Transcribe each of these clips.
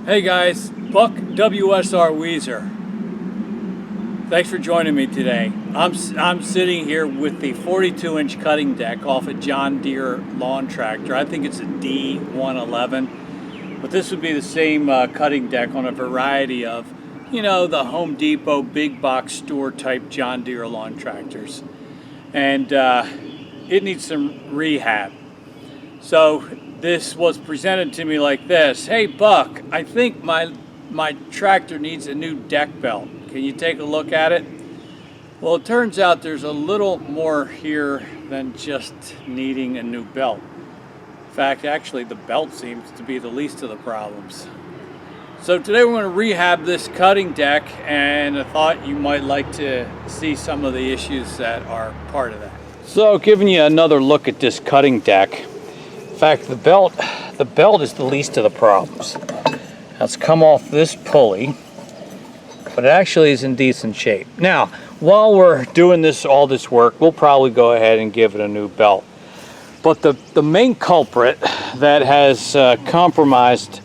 Hey guys, Buck WSR Weezer. Thanks for joining me today. I'm sitting here with the 42-inch cutting deck off a John Deere lawn tractor. I think it's a D111, but this would be the same cutting deck on a variety of, the Home Depot big box store type John Deere lawn tractors. And it needs some rehab. So this was presented to me like this. Hey Buck, I think my tractor needs a new deck belt. Can you take a look at it? Well, it turns out there's a little more here than just needing a new belt. In fact, actually the belt seems to be the least of the problems. So today we're going to rehab this cutting deck, and I thought you might like to see some of the issues that are part of that. So giving you another look at this cutting deck. In fact, the belt is the least of the problems. Now, it's come off this pulley, but it actually is in decent shape. Now, while we're doing all this work, we'll probably go ahead and give it a new belt. But the main culprit that has compromised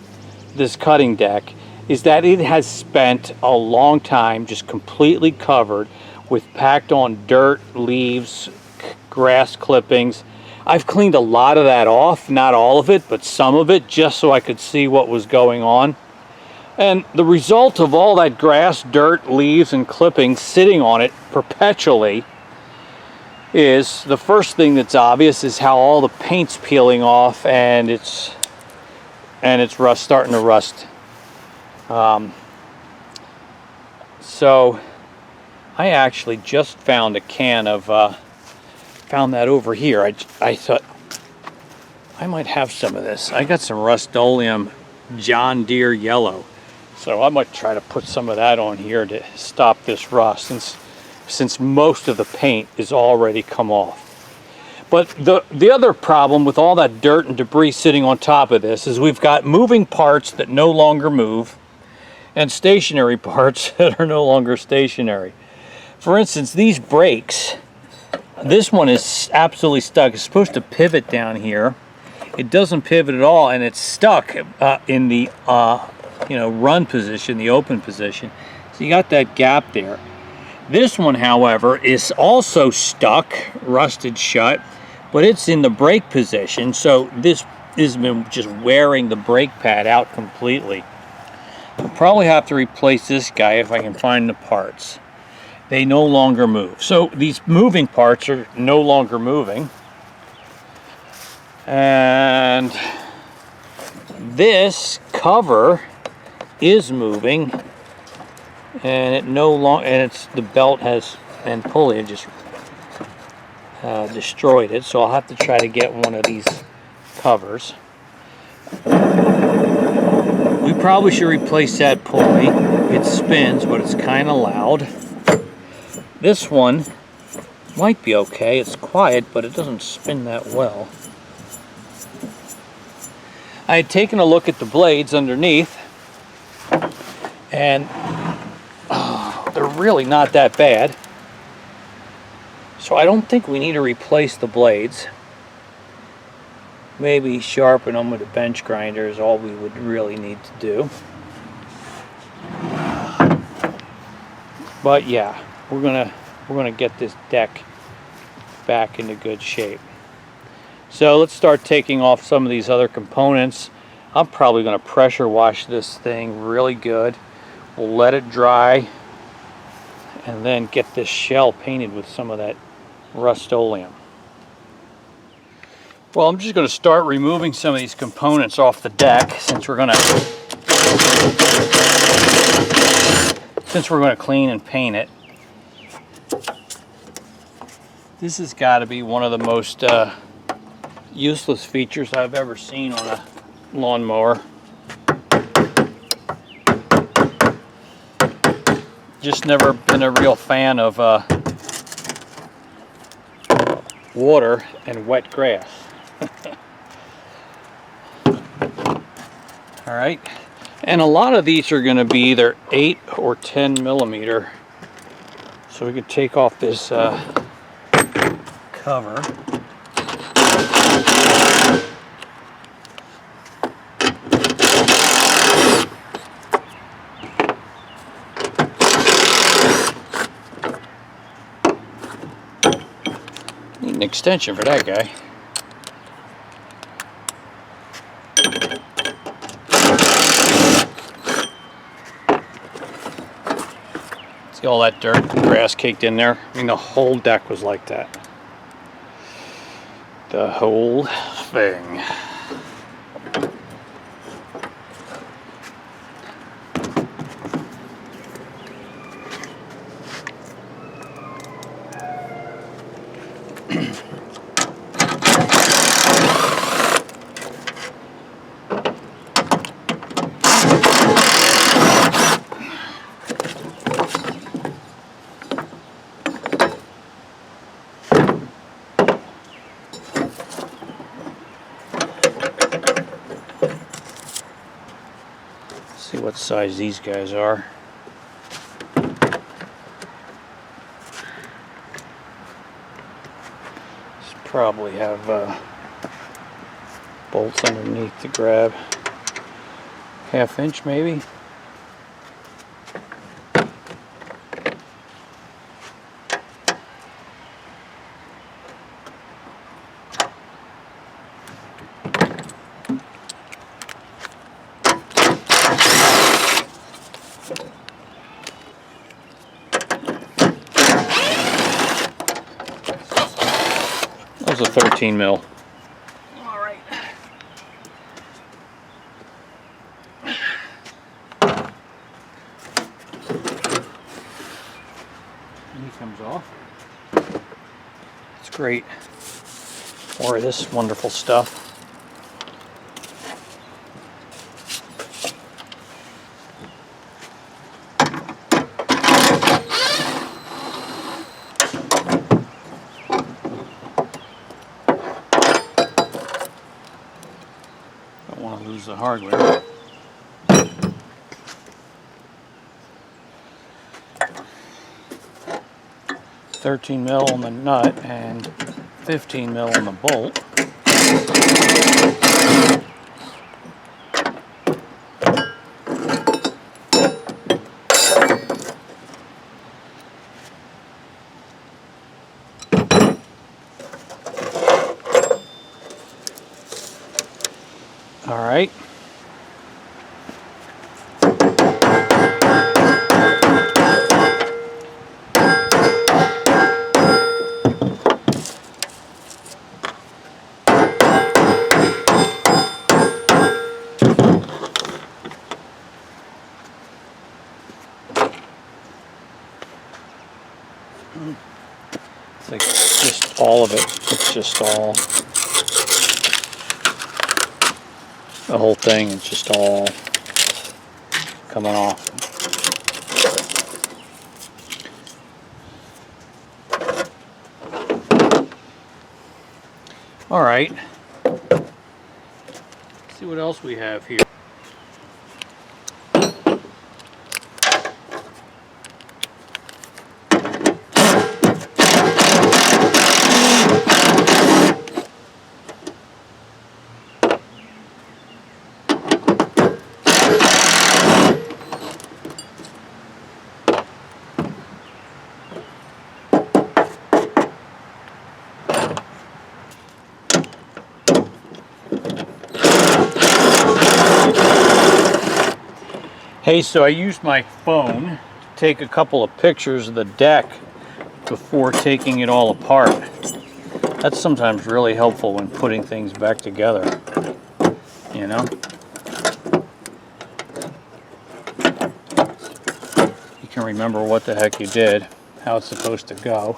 this cutting deck is that it has spent a long time just completely covered with packed on dirt, leaves, grass clippings. I've cleaned a lot of that off, not all of it, but some of it, just so I could see what was going on. And the result of all that grass, dirt, leaves, and clippings sitting on it perpetually is, the first thing that's obvious is how all the paint's peeling off and it's starting to rust. So I actually just found a can of found that over here. I thought I might have some of this. I got some Rust-Oleum John Deere yellow, so I might try to put some of that on here to stop this rust, since most of the paint is already come off. But the other problem with all that dirt and debris sitting on top of this is we've got moving parts that no longer move and stationary parts that are no longer stationary. For instance, these brakes, this one is absolutely stuck. It's supposed to pivot down here. It doesn't pivot at all, and it's stuck in the run position, the open position. So you got that gap there. This one, however, is also stuck, rusted shut, but it's in the brake position. So this has been just wearing the brake pad out completely. I'll probably have to replace this guy if I can find the parts. They no longer move. So these moving parts are no longer moving. And this cover is moving, and it no longer, and it's the belt has and pulley just destroyed it. So I'll have to try to get one of these covers. We probably should replace that pulley. It spins, but it's kind of loud. This one might be okay. It's quiet, but it doesn't spin that well. I had taken a look at the blades underneath, and they're really not that bad. So I don't think we need to replace the blades. Maybe sharpen them with a bench grinder is all we would really need to do. But yeah, we're gonna get this deck back into good shape. So let's start taking off some of these other components. I'm probably going to pressure wash this thing really good. We'll let it dry and then get this shell painted with some of that Rust-Oleum. Well, I'm just going to start removing some of these components off the deck since we're going to clean and paint it. This has got to be one of the most useless features I've ever seen on a lawnmower. Just never been a real fan of water and wet grass. All right, and a lot of these are going to be either 8 or 10 millimeter. So we can take off this cover. an extension for that guy. See all that dirt and grass caked in there? I mean, the whole deck was like that. The whole thing. See what size these guys are. Probably have bolts underneath to grab. 1/2 inch maybe. That was a 13 mil. All right. And he comes off. It's great. More of this wonderful stuff. Lose the hardware. $13 mil on the nut and 15 mil on the bolt. All right. It's like just all of it. It's just all. The whole thing is just all coming off. All right. Let's see what else we have here. Hey, so I used my phone to take a couple of pictures of the deck before taking it all apart. That's sometimes really helpful when putting things back together, you know? You can remember what the heck you did, how it's supposed to go.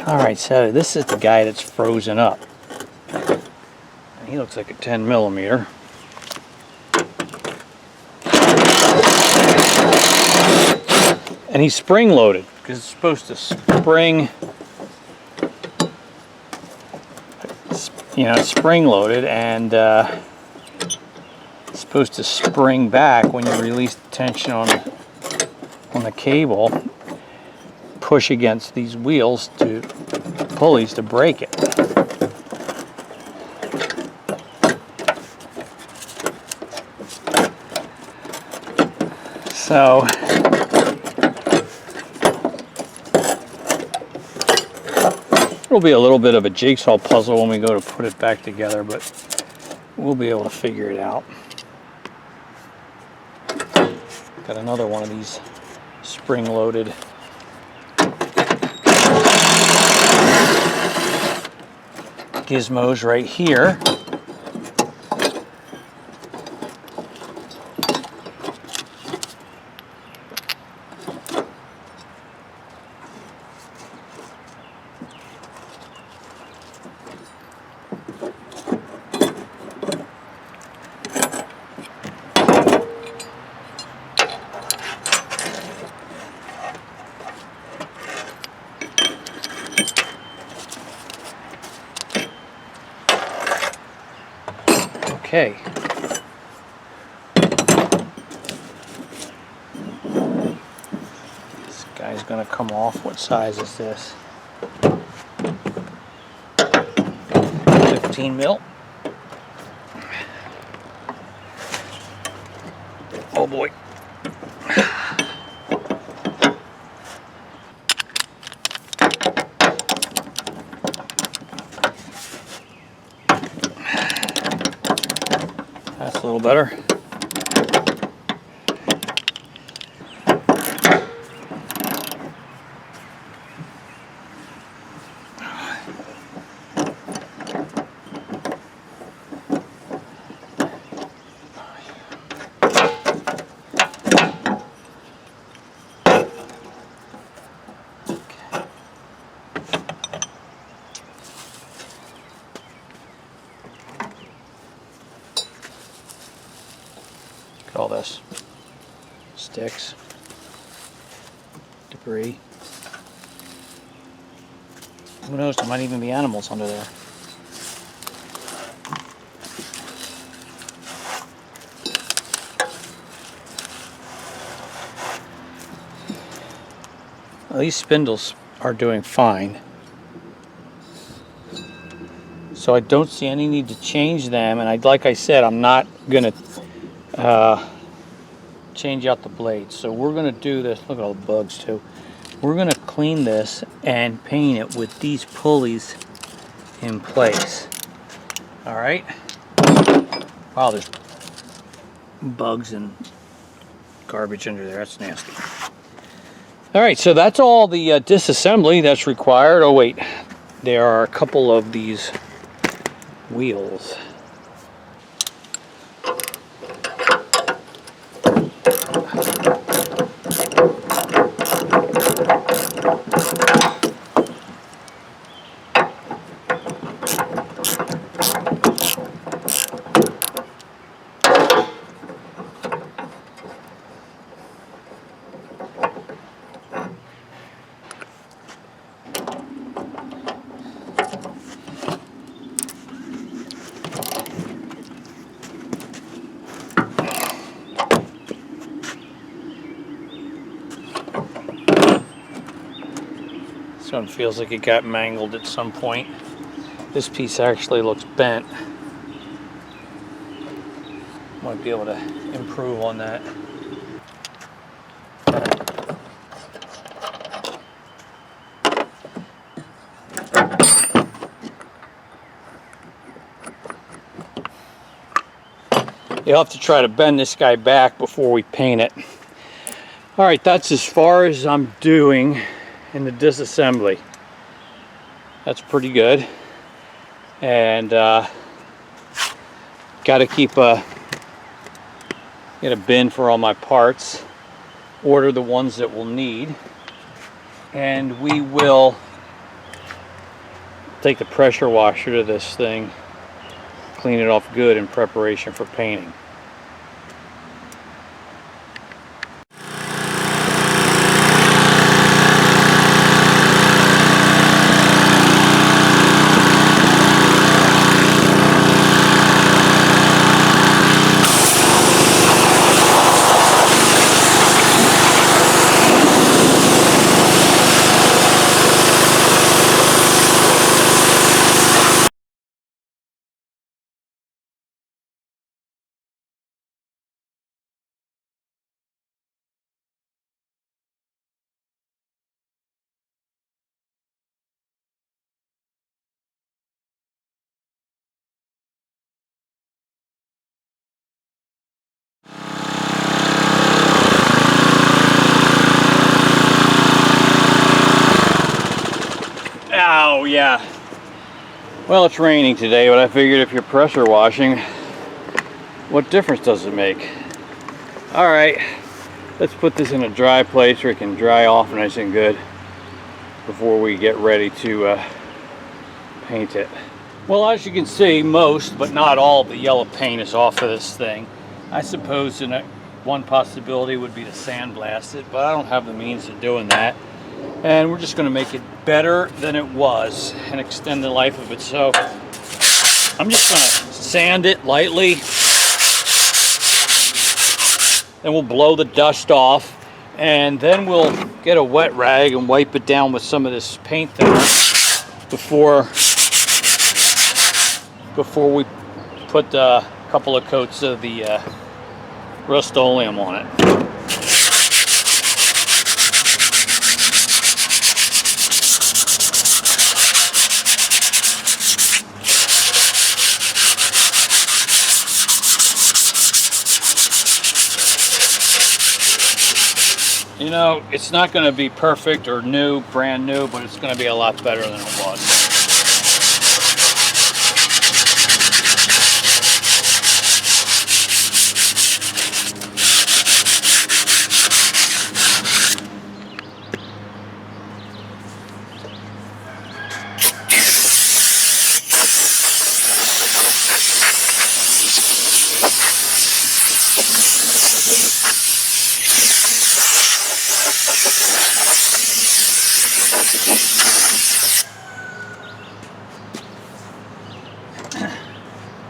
Alright, so this is the guy that's frozen up. And he looks like a 10 millimeter. And he's spring loaded because it's supposed to spring, you know, it's spring loaded, and it's supposed to spring back when you release the tension on the cable. Push against these wheels to pulleys to break it. So it'll be a little bit of a jigsaw puzzle when we go to put it back together, but we'll be able to figure it out. Got another one of these spring-loaded gizmos right here. Okay. This guy's gonna come off. What size is this? 15 mil. Oh boy. That's a little better. Look at all this. Sticks. Debris. Who knows, there might even be animals under there. Well, these spindles are doing fine. So I don't see any need to change them, and like I said, I'm not gonna change out the blades. So we're gonna do this. Look at all the bugs too. We're gonna clean this and paint it with these pulleys in place. All right. Wow, there's bugs and garbage under there. That's nasty. All right, so that's all the disassembly that's required. Oh wait, there are a couple of these wheels. This one feels like it got mangled at some point. This piece actually looks bent. Might be able to improve on that. You'll have to try to bend this guy back before we paint it. All right, that's as far as I'm doing in the disassembly. That's pretty good. And got to keep get a bin for all my parts, order the ones that we'll need, and we will take the pressure washer to this thing, clean it off good in preparation for painting. Oh yeah. Well, it's raining today, but I figured if you're pressure washing, what difference does it make? All right, let's put this in a dry place where it can dry off nice and good before we get ready to paint it. Well, as you can see, most, but not all, of the yellow paint is off of this thing. I suppose one possibility would be to sandblast it, but I don't have the means of doing that. And we're just going to make it better than it was and extend the life of it. So I'm just going to sand it lightly. Then we'll blow the dust off. And then we'll get a wet rag and wipe it down with some of this paint thinner before we put a couple of coats of the Rust-Oleum on it. You know, it's not going to be perfect or new, brand new, but it's going to be a lot better than it was.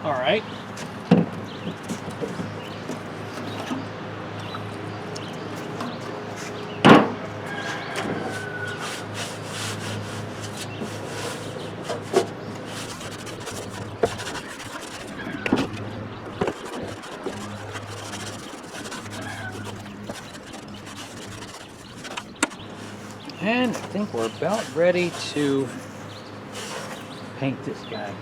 All right. And I think we're about ready to paint this guy.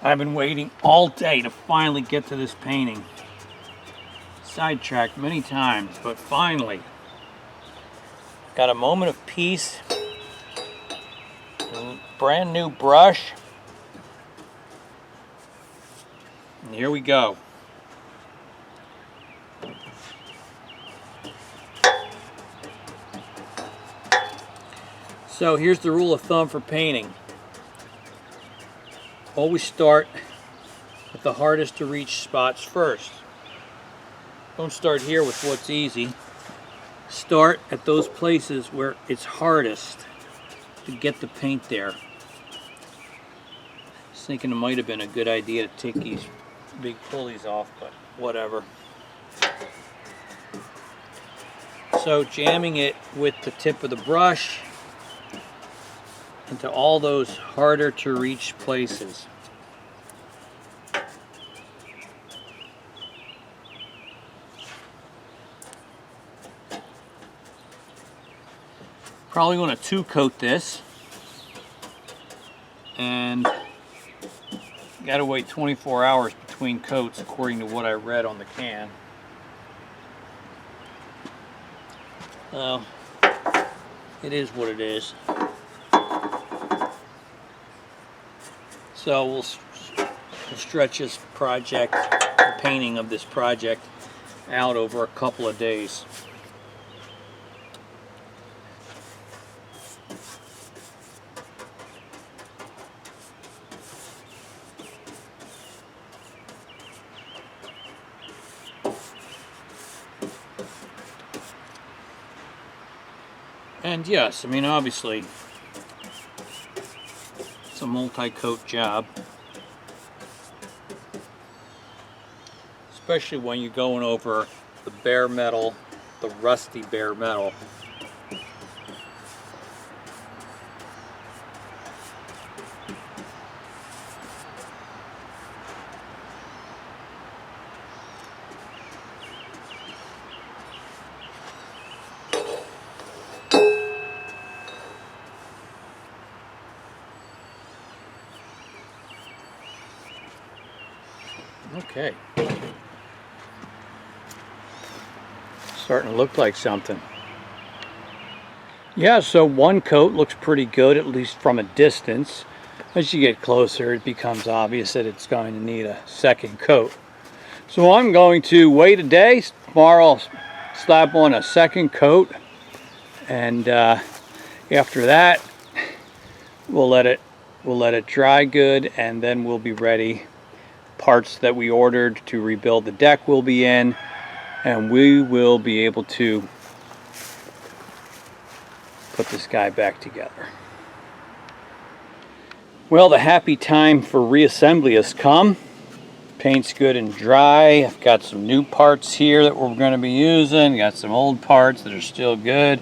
I've been waiting all day to finally get to this painting. Sidetracked many times, but finally got a moment of peace. A brand new brush. And here we go. So here's the rule of thumb for painting. Always start with the hardest to reach spots first. Don't start here with what's easy. Start at those places where it's hardest to get the paint there. I was thinking it might have been a good idea to take these big pulleys off, but whatever. So jamming it with the tip of the brush into all those harder to reach places. Probably want to two coat this, and gotta wait 24 hours between coats according to what I read on the can. Well, it is what it is. So we'll stretch this project, the painting of this project, out over a couple of days. And yes, I mean, obviously, it's a multi-coat job, especially when you're going over the bare metal, the rusty bare metal. Okay. Starting to look like something. Yeah, so one coat looks pretty good, at least from a distance. As you get closer, it becomes obvious that it's going to need a second coat. So I'm going to wait a day. Tomorrow I'll slap on a second coat, and after that we'll let it dry good, and then we'll be ready. Parts that we ordered to rebuild the deck will be in, and we will be able to put this guy back together. Well, the happy time for reassembly has come. Paint's good and dry. I've got some new parts here that we're going to be using. Got some old parts that are still good.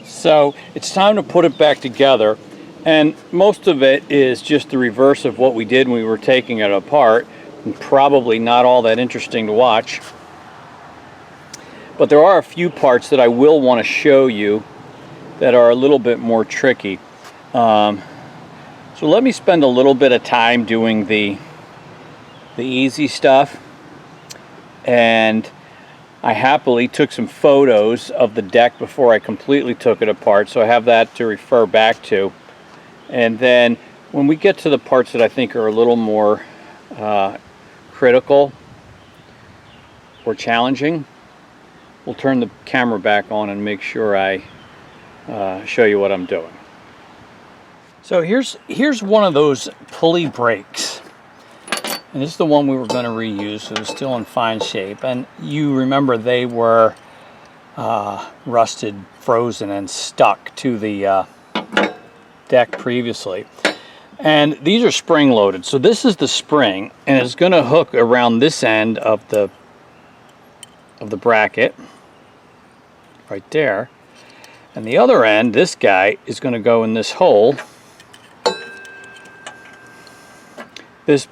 So it's time to put it back together. And most of it is just the reverse of what we did when we were taking it apart. And probably not all that interesting to watch. But there are a few parts that I will want to show you that are a little bit more tricky. So let me spend a little bit of time doing the easy stuff. And I happily took some photos of the deck before I completely took it apart, so I have that to refer back to. And then when we get to the parts that I think are a little more critical or challenging, we'll turn the camera back on and make sure I show you what I'm doing. So here's one of those pulley brakes, and this is the one we were going to reuse, so it's still in fine shape. And you remember they were rusted, frozen, and stuck to the deck previously. And these are spring loaded, so this is the spring, and it's going to hook around this end of the bracket right there. And the other end, this guy, is going to go in this hole. This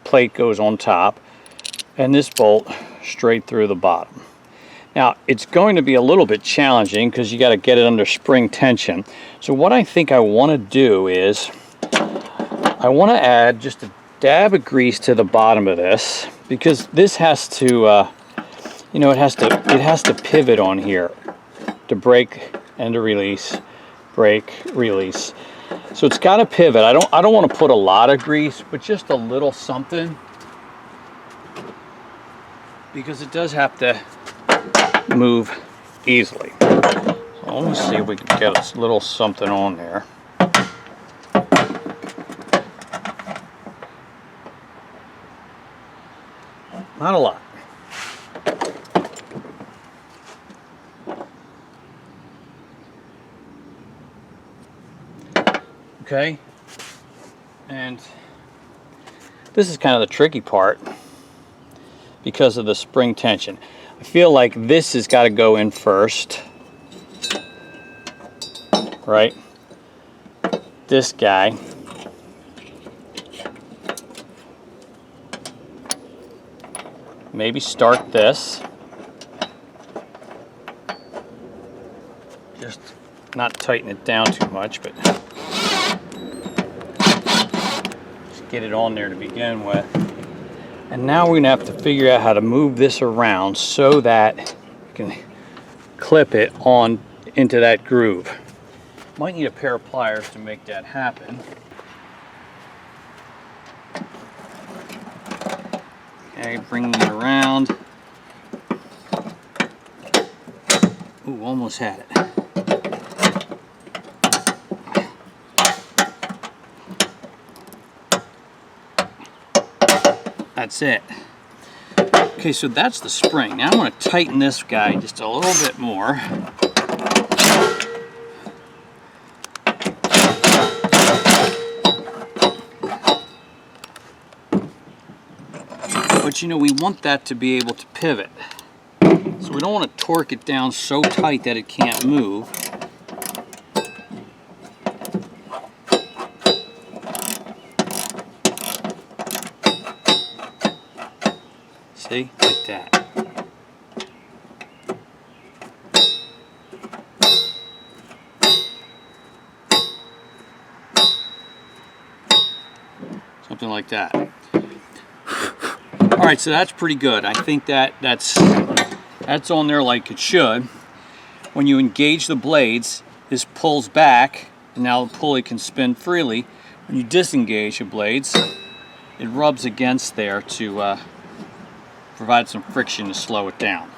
plate goes on top, and this bolt straight through the bottom. Now, it's going to be a little bit challenging because you got to get it under spring tension. So what I think I want to do is I want to add just a dab of grease to the bottom of this, because this has to, you know, it has to pivot on here to brake and to release, brake, release. So it's got to pivot. I don't want to put a lot of grease, but just a little something, because it does have to move easily. So let me see if we can get a little something on there. Not a lot. Okay, and this is kind of the tricky part because of the spring tension. I feel like this has got to go in first, right? This guy. Maybe start this. Just not tighten it down too much, but just get it on there to begin with. And now we're going to have to figure out how to move this around so that we can clip it on into that groove. Might need a pair of pliers to make that happen. Okay, bringing it around. Ooh, almost had it. That's it. Okay, so that's the spring. Now I'm going to tighten this guy just a little bit more. But you know, we want that to be able to pivot. So we don't want to torque it down so tight that it can't move. See? Like that. Something like that. Alright, so that's pretty good. I think that's That's on there like it should. When you engage the blades, this pulls back, and now the pulley can spin freely. When you disengage the blades, it rubs against there to provide some friction to slow it down.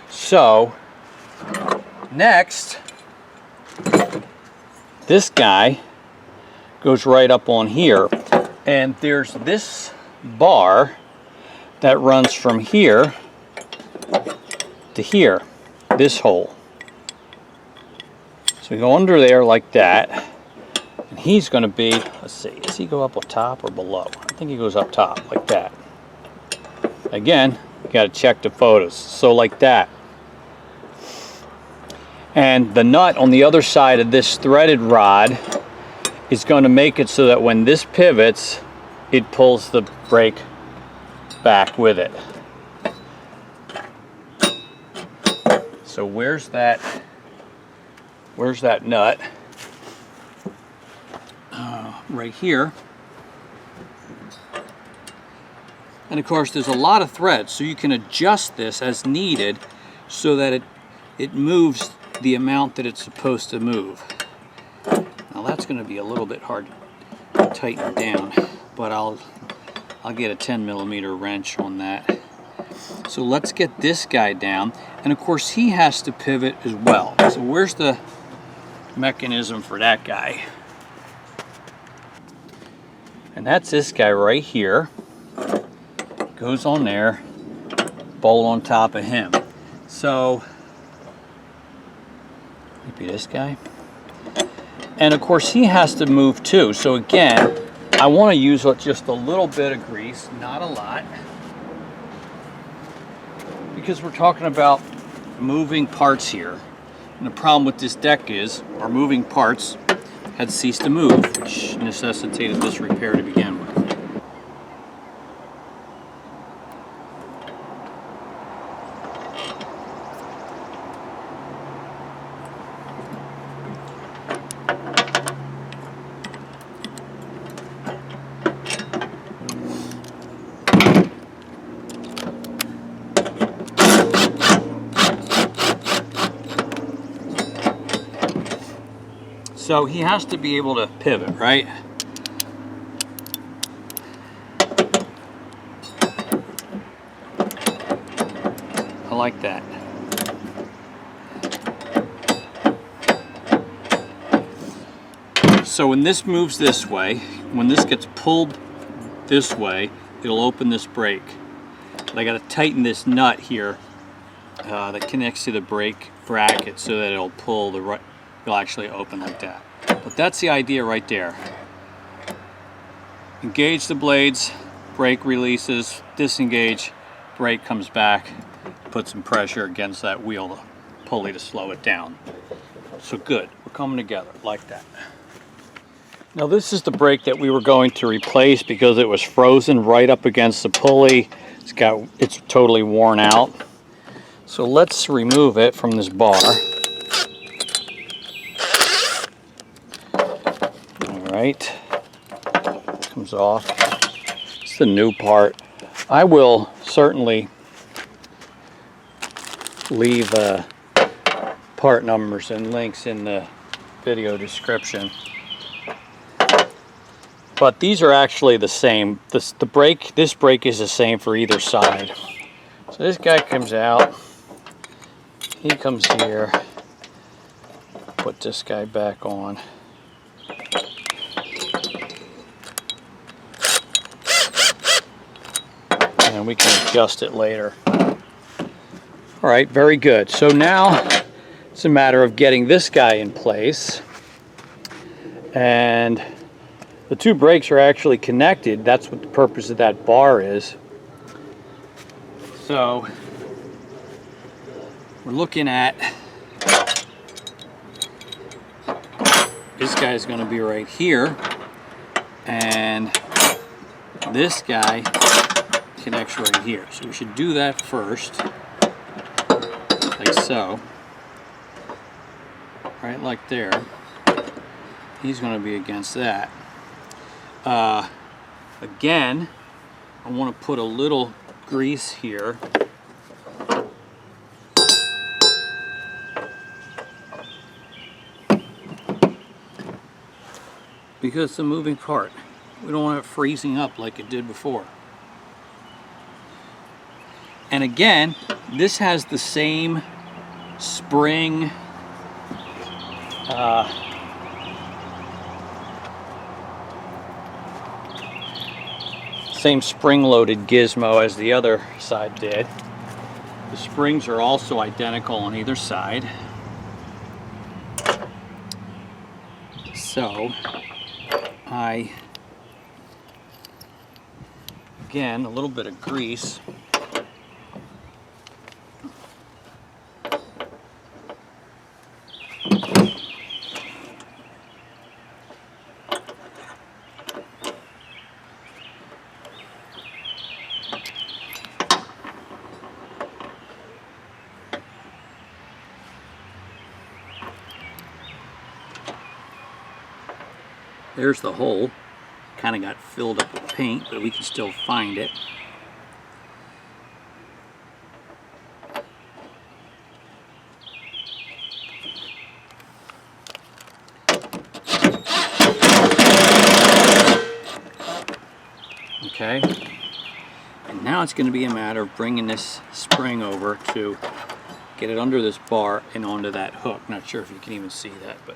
So, next, this guy goes right up on here, and there's this bar that runs from here to here, this hole. So we go under there like that, and he's going to be, let's see, does he go up top or below? I think he goes up top like that. Again, you got to check the photos. So like that. And the nut on the other side of this threaded rod is going to make it so that when this pivots, it pulls the brake back with it. So where's that nut? Right here. And of course there's a lot of threads, so you can adjust this as needed so that it moves the amount that it's supposed to move. Now that's going to be a little bit hard to tighten down, but I'll get a 10mm wrench on that. So let's get this guy down, and of course he has to pivot as well. So where's the mechanism for that guy? And that's this guy right here. Goes on there, bolt on top of him. So maybe this guy. And of course he has to move too. So again, I want to use just a little bit of grease, not a lot, because we're talking about moving parts here. And the problem with this deck is our moving parts had ceased to move, which necessitated this repair to begin with. So he has to be able to pivot, right? I like that. So when this moves this way, when this gets pulled this way, it'll open this brake. But I got to tighten this nut here that connects to the brake bracket so that it'll pull the right. It'll actually open like that. But that's the idea right there. Engage the blades, brake releases, disengage, brake comes back, put some pressure against that wheel pulley to slow it down. So good, we're coming together like that. Now this is the brake that we were going to replace because it was frozen right up against the pulley. It's totally worn out. So let's remove it from this bar. Right, comes off. It's the new part. I will certainly leave part numbers and links in the video description. But these are actually the same. This brake is the same for either side. So this guy comes out. He comes here. Put this guy back on. And we can adjust it later. All right, very good. So now it's a matter of getting this guy in place. And the two brakes are actually connected. That's what the purpose of that bar is. So we're looking at this guy's going to be right here, and this guy connects right here. So we should do that first, like so. Right like there. He's going to be against that. Again, I want to put a little grease here. Because it's a moving part. We don't want it freezing up like it did before. And again, this has the same spring spring-loaded gizmo as the other side did. The springs are also identical on either side. So, again, a little bit of grease. There's the hole. Kind of got filled up with paint, but we can still find it. Okay. And now it's going to be a matter of bringing this spring over to get it under this bar and onto that hook. Not sure if you can even see that, but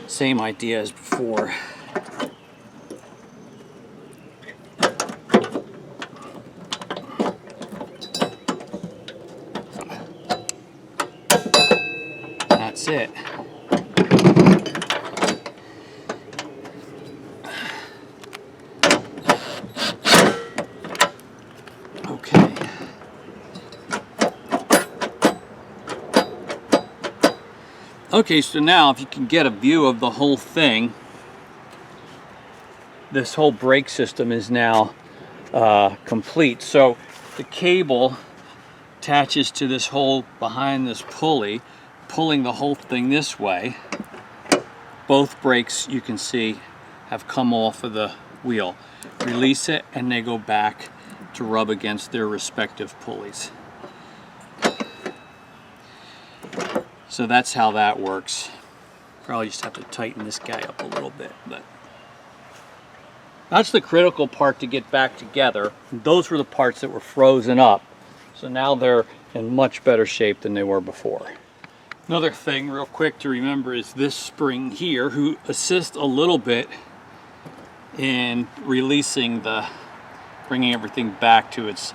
same idea as before. That's it. Okay. Okay, so now if you can get a view of the whole thing, this whole brake system is now complete. So the cable attaches to this hole behind this pulley, pulling the whole thing this way. Both brakes, you can see, have come off of the wheel. Release it and they go back to rub against their respective pulleys. So that's how that works. Probably just have to tighten this guy up a little bit, but that's the critical part to get back together. Those were the parts that were frozen up. So now they're in much better shape than they were before. Another thing real quick to remember is this spring here, who assists a little bit in releasing bringing everything back to its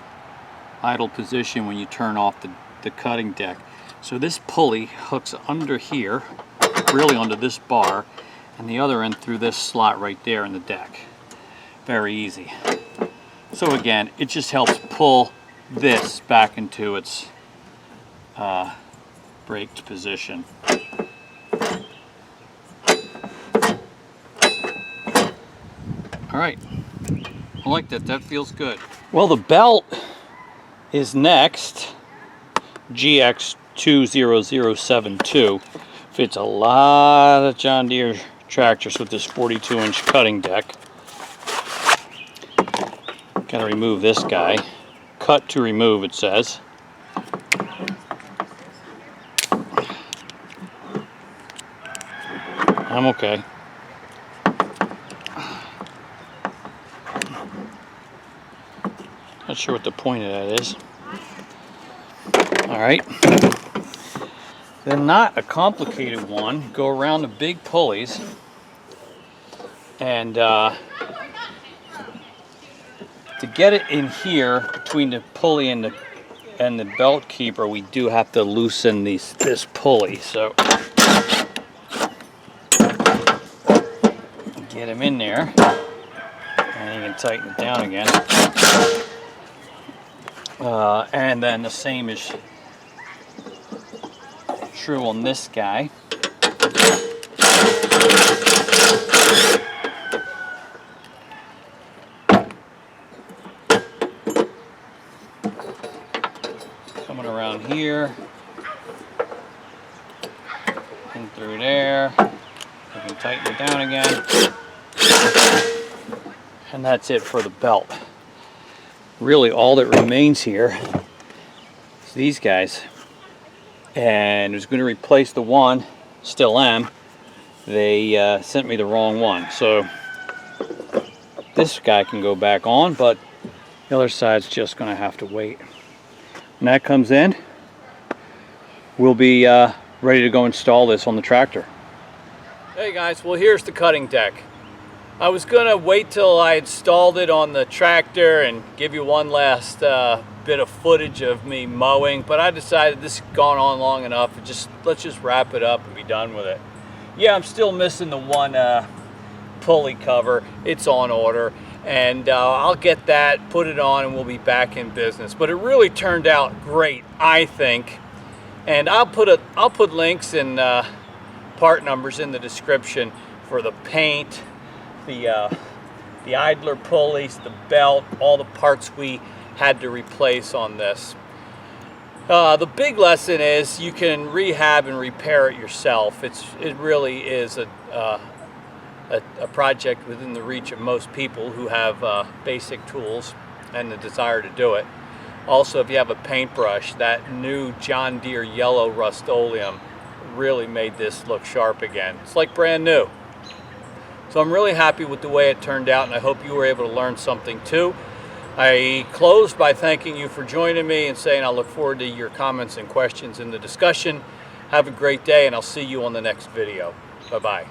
idle position when you turn off the cutting deck. So this pulley hooks under here, really onto this bar, and the other end through this slot right there in the deck. Very easy. So again, it just helps pull this back into its braked position. All right, I like that. That feels good. Well, the belt is next. GX20072 fits a lot of John Deere tractors with this 42-inch cutting deck. Gotta remove this guy. Cut to remove, it says. I'm okay. Not sure what the point of that is. All right. Then, not a complicated one. Go around the big pulleys and to get it in here between the pulley and the belt keeper, we do have to loosen this pulley. So get him in there, and you can tighten it down again. And then the same is true on this guy. Coming around here and through there. You can tighten it down again. And that's it for the belt. Really all that remains here is these guys. And I was going to replace the one, still am. They sent me the wrong one. So this guy can go back on, but the other side's just going to have to wait. When that comes in, we'll be ready to go install this on the tractor. Hey guys, well here's the cutting deck. I was gonna wait till I installed it on the tractor and give you one last bit of footage of me mowing, but I decided this has gone on long enough. Let's just wrap it up and be done with it. Yeah, I'm still missing the one pulley cover. It's on order, and I'll get that, put it on, and we'll be back in business. But it really turned out great, I think. And I'll put links and part numbers in the description for the paint, the idler pulleys, the belt, all the parts we had to replace on this. The big lesson is you can rehab and repair it yourself. It really is a project within the reach of most people who have basic tools and the desire to do it. Also, if you have a paintbrush, that new John Deere yellow Rust-Oleum really made this look sharp again. It's like brand new. So I'm really happy with the way it turned out, and I hope you were able to learn something too. I closed by thanking you for joining me and saying I look forward to your comments and questions in the discussion. Have a great day, and I'll see you on the next video. Bye-bye.